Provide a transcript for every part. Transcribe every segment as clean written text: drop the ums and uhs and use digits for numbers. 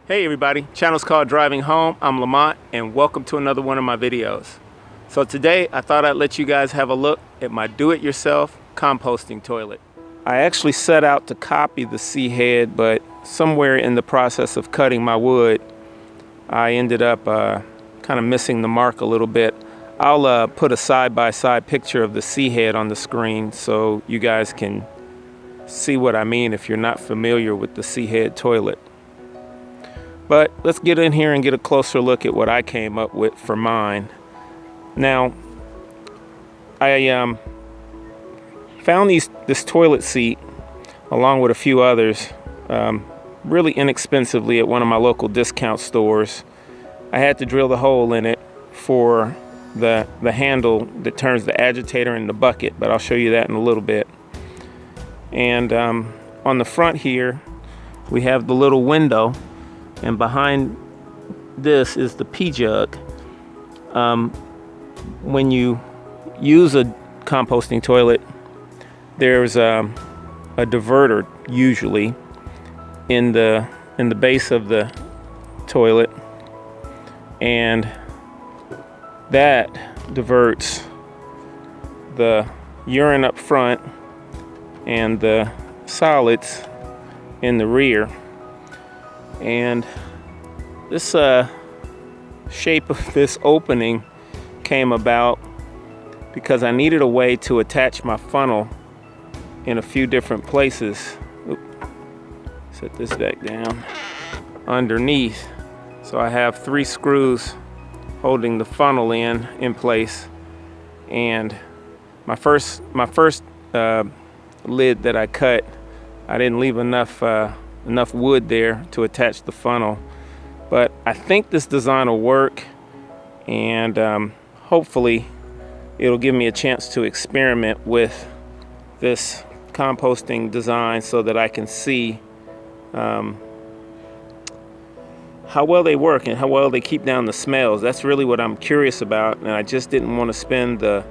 Hey everybody, channel's called Driving Home. I'm Lamont and welcome to another one of my videos. So today I thought I'd let you guys have a look at my do-it-yourself composting toilet. I actually set out to copy the C head, but somewhere in the process of cutting my wood I ended up kind of missing the mark a little bit. I'll put a side-by-side picture of the C head on the screen so you guys can see what I mean if you're not familiar with the C head toilet. But let's get in here and get a closer look at what I came up with for mine. Now, I found this toilet seat along with a few others really inexpensively at one of my local discount stores. I had to drill the hole in it for the handle that turns the agitator in the bucket, but I'll show you that in a little bit. And on the front here, we have the little window. And behind this is the pee jug. When you use a composting toilet, there's a diverter usually in the base of the toilet, and that diverts the urine up front and the solids in the rear. And this shape of this opening came about because I needed a way to attach my funnel in a few different places. Oop, set this back down underneath. So I have 3 screws holding the funnel in place, and my first lid that I cut, I didn't leave enough wood there to attach the funnel, but I think this design will work, and hopefully it'll give me a chance to experiment with this composting design so that I can see how well they work and how well they keep down the smells. That's really what I'm curious about, and I just didn't want to spend the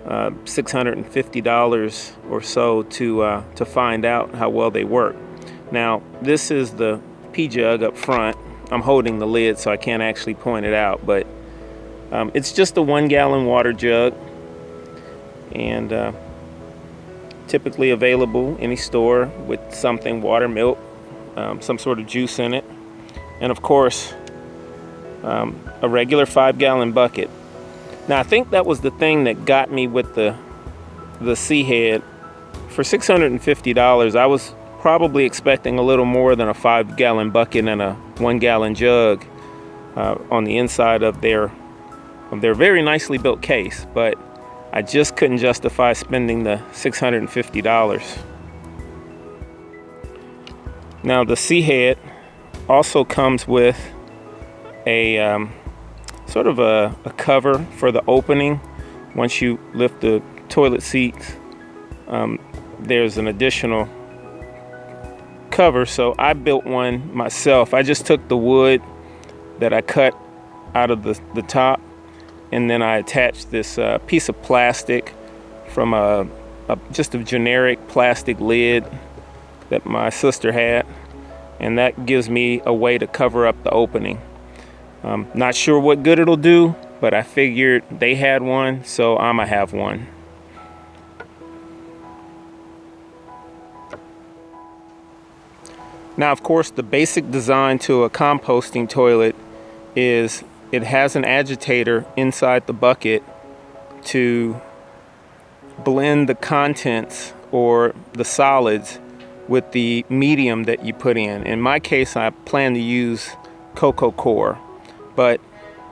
$650 or so to find out how well they work. Now, this is the pee jug up front. I'm holding the lid so I can't actually point it out, but it's just a 1-gallon water jug, and typically available any store with something, water, milk, some sort of juice in it, and of course a regular 5-gallon bucket. Now, I think that was the thing that got me with the C head. For $650, I was probably expecting a little more than a 5-gallon bucket and a 1-gallon jug on the inside of their very nicely built case, but I just couldn't justify spending the $650. Now, the C head also comes with a sort of a cover for the opening. Once you lift the toilet seats, there's an additional cover, so I built one myself. I just took the wood that I cut out of the top, and then I attached this piece of plastic from just a generic plastic lid that my sister had, and that gives me a way to cover up the opening. Not sure what good it'll do, but I figured they had one, so I'ma have one. Now, of course, the basic design to a composting toilet is it has an agitator inside the bucket to blend the contents or the solids with the medium that you put in. In my case, I plan to use cocoa core, but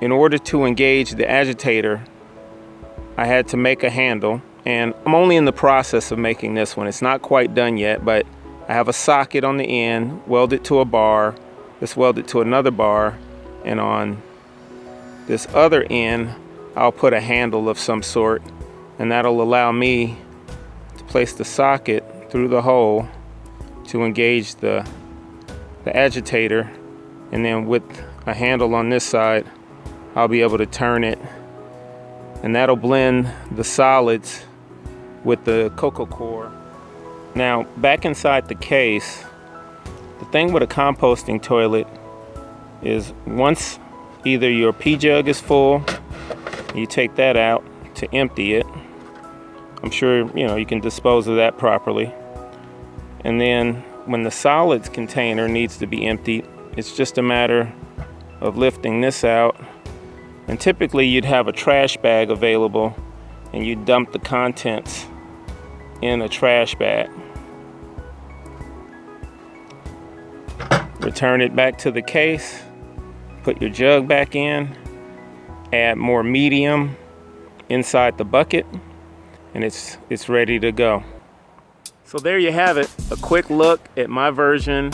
in order to engage the agitator, I had to make a handle, and I'm only in the process of making this one. It's not quite done yet, but I have a socket on the end, welded to a bar, this welded to another bar, and on this other end, I'll put a handle of some sort, and that'll allow me to place the socket through the hole to engage the agitator, and then with a handle on this side, I'll be able to turn it, and that'll blend the solids with the cocoa core. Now, back inside the case, the thing with a composting toilet is once either your pee jug is full, you take that out to empty it. I'm sure you can dispose of that properly. And then when the solids container needs to be emptied, it's just a matter of lifting this out. And typically you'd have a trash bag available and you dump the contents in a trash bag. Return it back to the case, put your jug back in, add more medium inside the bucket, and it's ready to go. So there you have it, a quick look at my version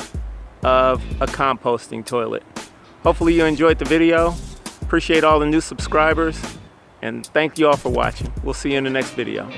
of a composting toilet. Hopefully you enjoyed the video. Appreciate all the new subscribers, and thank you all for watching. We'll see you in the next video.